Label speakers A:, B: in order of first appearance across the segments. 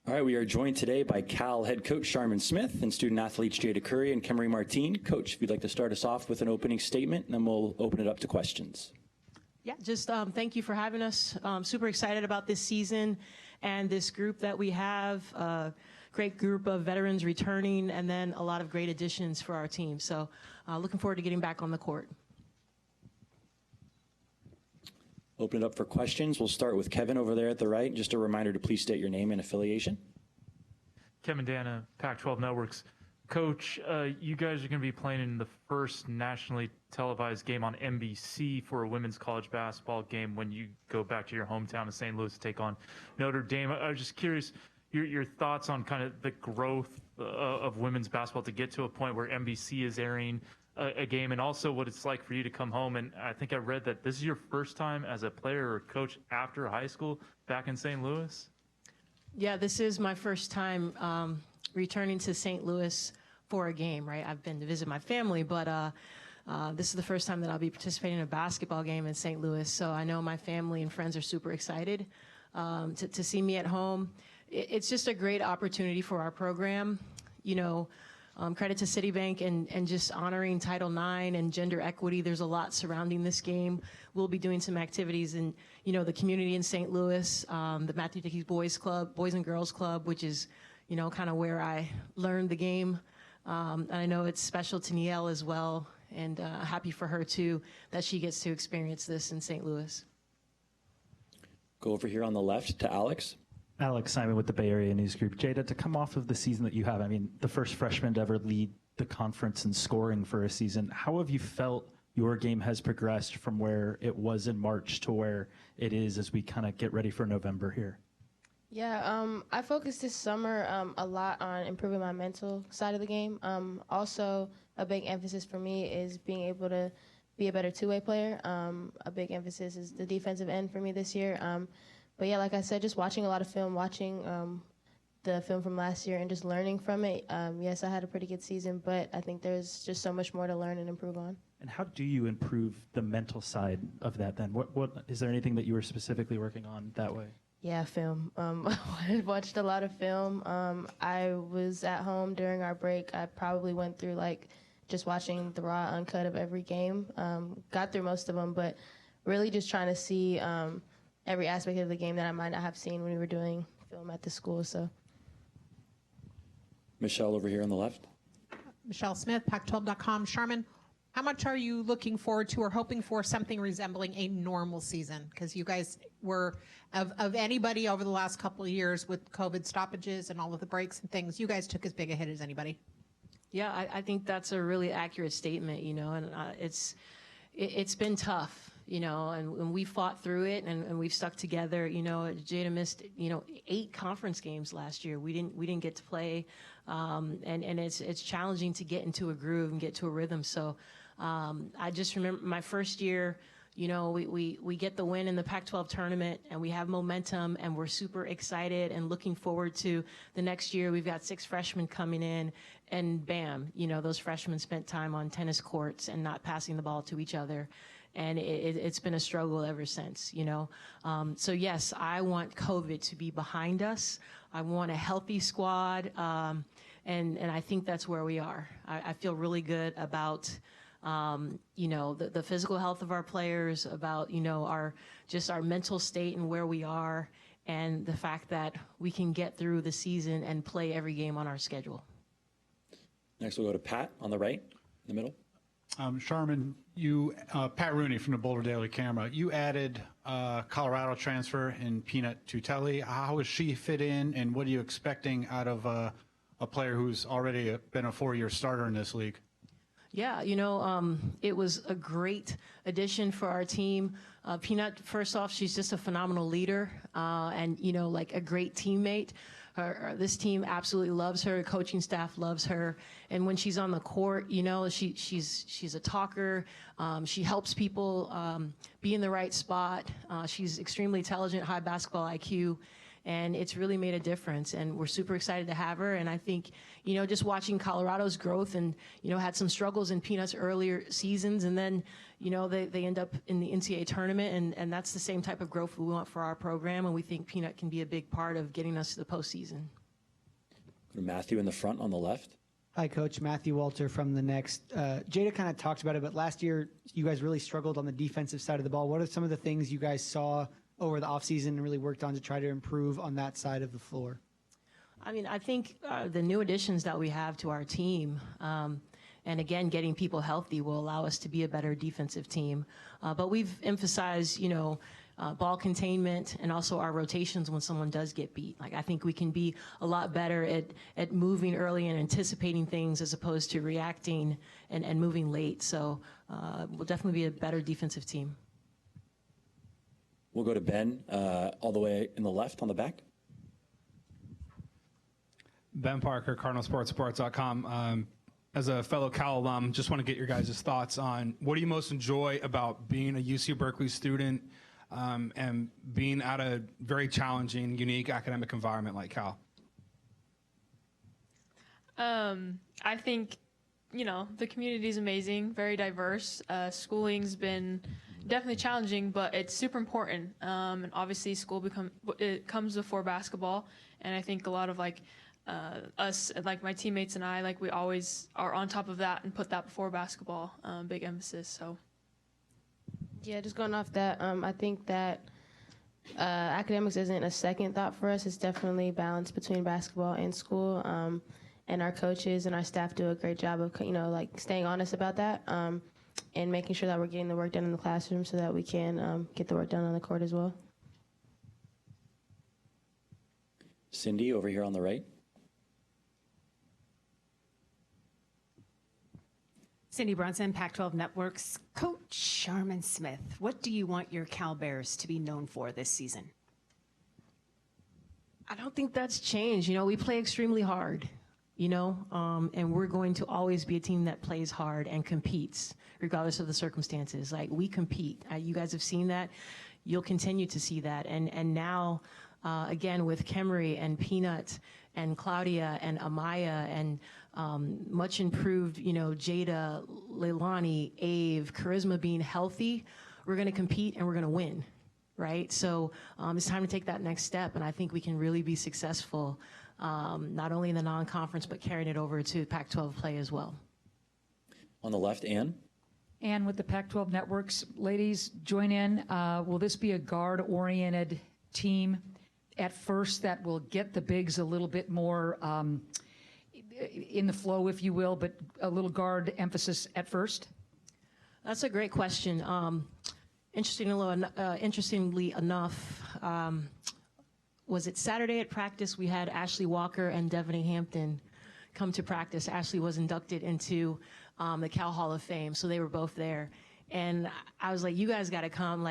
A: All right, we are joined today by Cal head coach Charmin Smith and student athletes Jada Curry and Kemery Martin. Coach, if you'd like to start us off with an opening statement, and then we'll open it up to questions.
B: Yeah, just thank you for having us. Super excited about this season and this group that we have. Great group of veterans returning, and then a lot of great additions for our team. So looking forward to getting back on the court.
A: Open it up for questions. We'll start with Kevin over there at the right. Just a reminder to please state your name and affiliation.
C: Kevin Dana, Pac-12 Networks. Coach, you guys are going to be playing in the first nationally televised game on NBC for a women's college basketball game when you go back to your hometown of St. Louis to take on Notre Dame. I was just curious, your thoughts on kind of the growth of women's basketball to get to a point where NBC is airing a game, and also what it's like for you to come home. And I think I read that this is your first time as a player or coach after high school back in St. Louis.
B: Yeah, this is my first time returning to St. Louis for a game, right? I've been to visit my family, but this is the first time that I'll be participating in a basketball game in St. Louis. So I know my family and friends are super excited to see me at home. It's just a great opportunity for our program. You know, credit to Citibank and just honoring Title IX and gender equity. There's a lot surrounding this game. We'll be doing some activities in, you know, the community in St. Louis, the Matthew Dickey Boys and Girls Club, which is, you know, kind of where I learned the game. And I know it's special to Niele as well, and happy for her too that she gets to experience this in St. Louis.
A: Go over here on the left to Alex.
D: Alex Simon with the Bay Area News Group. Jada, to come off of the season that you have, I mean, the first freshman to ever lead the conference in scoring for a season, how have you felt your game has progressed from where it was in March to where it is as we kind of get ready for November here?
E: Yeah, I focused this summer a lot on improving my mental side of the game. Also, a big emphasis for me is being able to be a better two-way player. A big emphasis is the defensive end for me this year. But yeah, like I said, just watching a lot of film, watching the film from last year and just learning from it. Yes, I had a pretty good season, but I think there's just so much more to learn and improve on.
D: And how do you improve the mental side of that then? What is there anything that you were specifically working on that way?
E: Yeah, film. I watched a lot of film. I was at home during our break. I probably went through like just watching the raw uncut of every game. Got through most of them, but really just trying to see every aspect of the game that I might not have seen when we were doing film at the school. So,
A: Michelle over here on the left.
F: Michelle Smith, Pac-12.com. Charmin, how much are you looking forward to or hoping for something resembling a normal season? Because you guys were, of anybody over the last couple of years with COVID stoppages and all of the breaks and things, you guys took as big a hit as anybody.
B: Yeah, I think that's a really accurate statement, you know, and it's been tough. You know, and we fought through it, and we've stuck together. You know, Jada missed 8 conference games last year. We didn't get to play, and it's challenging to get into a groove and get to a rhythm. So I just remember my first year. You know, we get the win in the Pac-12 tournament, and we have momentum, and we're super excited and looking forward to the next year. We've got 6 freshmen coming in, and bam, you know, those freshmen spent time on tennis courts and not passing the ball to each other. And it's been a struggle ever since, you know. So yes, I want COVID to be behind us. I want a healthy squad, and I think that's where we are. I feel really good about, you know, the physical health of our players, about, you know, our mental state and where we are, and the fact that we can get through the season and play every game on our schedule.
A: Next we'll go to Pat on the right, in the middle.
G: Charmin, Pat Rooney from the Boulder Daily Camera. You added Colorado transfer in Peanut Tutelli. How does she fit in, and what are you expecting out of a player who's already been a 4-year starter in this league?
B: Yeah, you know, it was a great addition for our team. Peanut, first off, she's just a phenomenal leader and, you know, like a great teammate. This team absolutely loves her. Coaching staff loves her. And when she's on the court, you know, she's a talker. She helps people be in the right spot. She's extremely intelligent, high basketball IQ. And it's really made a difference, and we're super excited to have her. And I think, you know, just watching Colorado's growth, and, you know, had some struggles in Peanut's earlier seasons, and then, they end up in the NCAA tournament, and that's the same type of growth we want for our program, and we think Peanut can be a big part of getting us to the postseason.
A: Go to Matthew in the front on the left.
H: Hi, Coach. Matthew Walter from the Next. Jada kind of talked about it, but last year you guys really struggled on the defensive side of the ball. What are some of the things you guys saw over the offseason and really worked on to try to improve on that side of the floor?
B: I mean, I think the new additions that we have to our team, and again, getting people healthy will allow us to be a better defensive team. But we've emphasized, ball containment and also our rotations when someone does get beat. Like, I think we can be a lot better at moving early and anticipating things as opposed to reacting and moving late. So we'll definitely be a better defensive team.
A: We'll go to Ben all the way in the left on the back.
I: Ben Parker, CardinalSports.com. As a fellow Cal alum, just want to get your guys' thoughts on what do you most enjoy about being a UC Berkeley student and being at a very challenging, unique academic environment like Cal?
J: I think, the community is amazing, very diverse. Schooling's been definitely challenging, but it's super important. And obviously, school comes before basketball, and I think a lot of us, like my teammates and I, we always are on top of that and put that before basketball. Big emphasis. So.
E: Yeah, just going off that, I think that academics isn't a second thought for us. It's definitely balanced between basketball and school. And our coaches and our staff do a great job of, staying honest about that and making sure that we're getting the work done in the classroom so that we can get the work done on the court as well.
A: Cindy over here on the right.
K: Cindy Brunson, Pac-12 Networks. Coach Charmin Smith, what do you want your Cal Bears to be known for this season?
B: I don't think that's changed. We play extremely hard, and we're going to always be a team that plays hard and competes regardless of the circumstances. We compete. You guys have seen that. You'll continue to see that. And now, again, with Kemery and Peanut and Claudia and Amaya and much improved, Jada, Leilani, Ave, Charisma being healthy, we're going to compete and we're going to win, right? So it's time to take that next step, and I think we can really be successful, not only in the non-conference, but carrying it over to Pac-12 play as well.
A: On the left, Ann.
L: And with the Pac-12 Networks, ladies, join in. Will this be a guard-oriented team at first that will get the bigs a little bit more in the flow, if you will, but a little guard emphasis at first?
B: That's a great question. Interestingly enough, was it Saturday at practice? We had Ashley Walker and Devaney Hampton come to practice. Ashley was inducted into the Cal Hall of Fame, so they were both there. And I was like, you guys got to come.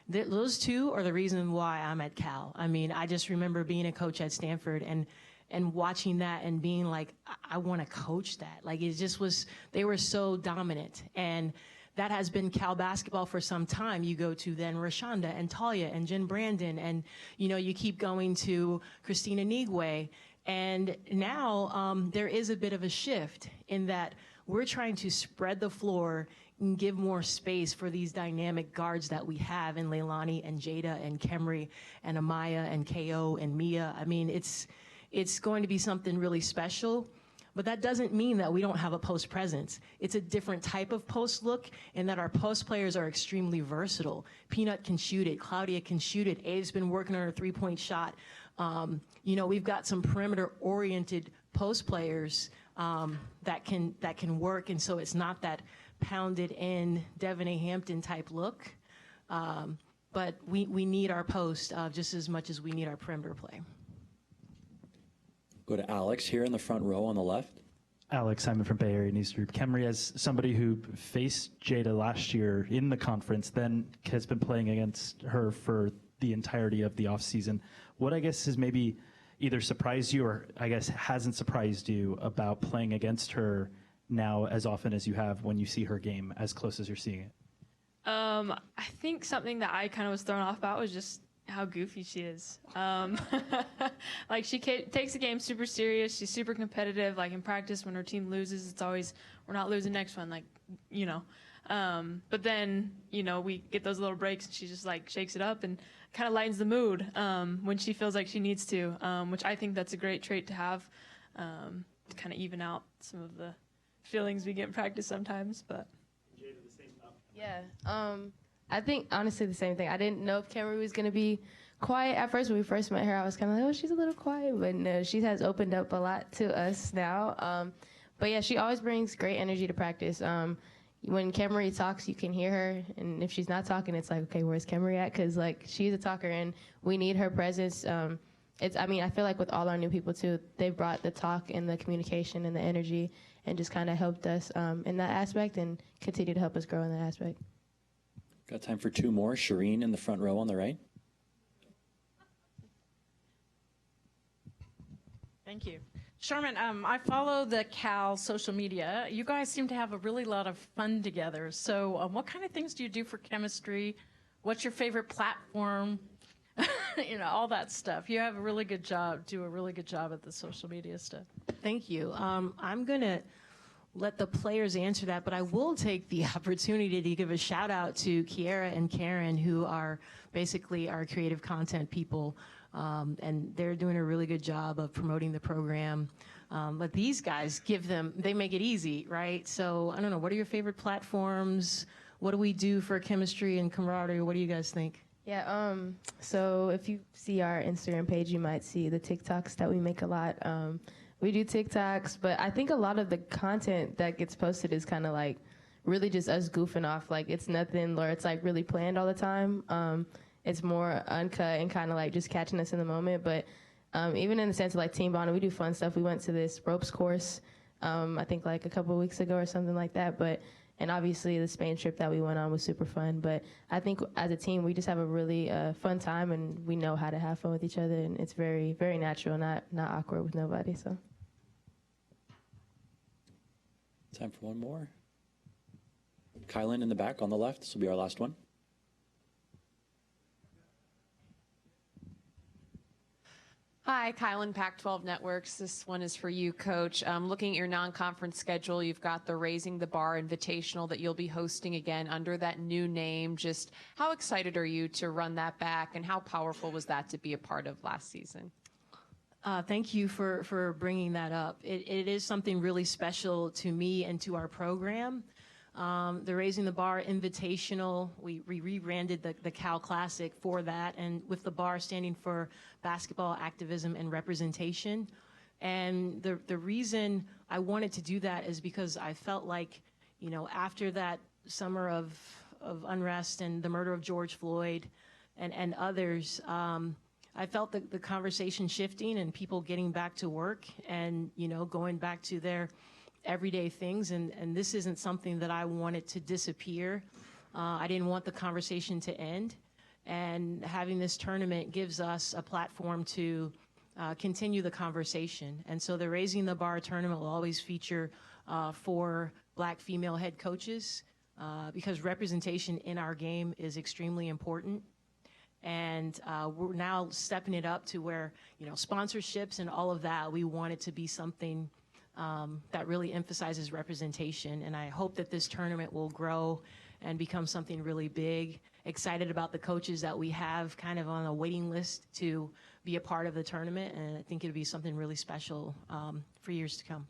B: Those two are the reason why I'm at Cal. I mean, I just remember being a coach at Stanford and watching that and being like, I want to coach that. It just was, they were so dominant. And that has been Cal basketball for some time. You go to then Rashonda and Talia and Jen Brandon, and, you keep going to Christina Nigwe. And now there is a bit of a shift in that we're trying to spread the floor and give more space for these dynamic guards that we have in Leilani and Jada and Kemery and Amaya and KO and Mia. I mean, it's going to be something really special, but that doesn't mean that we don't have a post presence. It's a different type of post look in that our post players are extremely versatile. Peanut can shoot it. Claudia can shoot it. Abe's been working on her three-point shot. We've got some perimeter-oriented post players that can work, and so it's not that pounded in Devaney Hampton type look. But we need our post just as much as we need our perimeter play.
A: Go to Alex here in the front row on the left.
D: Alex Simon from Bay Area News Group. Kemery, as somebody who faced Jada last year in the conference, then has been playing against her for the entirety of the offseason, what I guess has maybe either surprised you or I guess hasn't surprised you about playing against her now as often as you have when you see her game as close as you're seeing it?
J: I think something that I kind of was thrown off about was just how goofy she is. She takes the game super serious. She's super competitive. In practice, when her team loses, it's always, we're not losing next one. But then, we get those little breaks and she just like shakes it up and kind of lightens the mood when she feels like she needs to, which I think that's a great trait to have, to kind of even out some of the feelings we get in practice sometimes. But
E: yeah, I think honestly the same thing. I didn't know if Kemery was going to be quiet at first. When we first met her, I was kind of like, oh, she's a little quiet, but no, she has opened up a lot to us now. But yeah, she always brings great energy to practice. When Kemery talks, you can hear her, and if she's not talking, it's like, okay, where's Kemery at? Because like she's a talker, and we need her presence. I feel like with all our new people too, they've brought the talk and the communication and the energy, and just kind of helped us in that aspect, and continue to help us grow in that aspect.
A: Got time for two more. Shireen in the front row on the right.
M: Thank you. Charmin, I follow the Cal social media. You guys seem to have a really lot of fun together. So what kind of things do you do for chemistry? What's your favorite platform? All that stuff. You have a really good job, do a really good job at the social media stuff.
B: Thank you. I'm going to let the players answer that, but I will take the opportunity to give a shout out to Kiera and Karen, who are basically our creative content people. And they're doing a really good job of promoting the program. But these guys they make it easy, right? So I don't know, what are your favorite platforms? What do we do for chemistry and camaraderie? What do you guys think?
E: Yeah, so if you see our Instagram page, you might see the TikToks that we make a lot. We do TikToks, but I think a lot of the content that gets posted is kind of like really just us goofing off. Like it's nothing where it's like really planned all the time. It's more uncut and kind of like just catching us in the moment. But even in the sense of like team bonding, we do fun stuff. We went to this ropes course, I think like a couple of weeks ago or something like that. And obviously the Spain trip that we went on was super fun. But I think as a team, we just have a really fun time, and we know how to have fun with each other. And it's very, very natural, not awkward with nobody. So.
A: Time for one more. Kylan in the back on the left. This will be our last one.
N: Hi, Kylan, Pac-12 Networks. This one is for you, Coach. Looking at your non-conference schedule, you've got the Raising the Bar Invitational that you'll be hosting again under that new name. Just how excited are you to run that back, and how powerful was that to be a part of last season?
B: Thank you for bringing that up. It is something really special to me and to our program. The Raising the Bar Invitational, we rebranded the Cal Classic for that, and with the bar standing for basketball activism and representation. And the reason I wanted to do that is because I felt like, after that summer of unrest and the murder of George Floyd and others, I felt the conversation shifting and people getting back to work and, going back to their everyday things, and this isn't something that I wanted to disappear. I didn't want the conversation to end, and having this tournament gives us a platform to continue the conversation. And so the Raising the Bar tournament will always feature 4 Black female head coaches because representation in our game is extremely important. And we're now stepping it up to where, sponsorships and all of that, we want it to be something that really emphasizes representation. And I hope that this tournament will grow and become something really big. Excited about the coaches that we have kind of on a waiting list to be a part of the tournament. And I think it'll be something really special for years to come.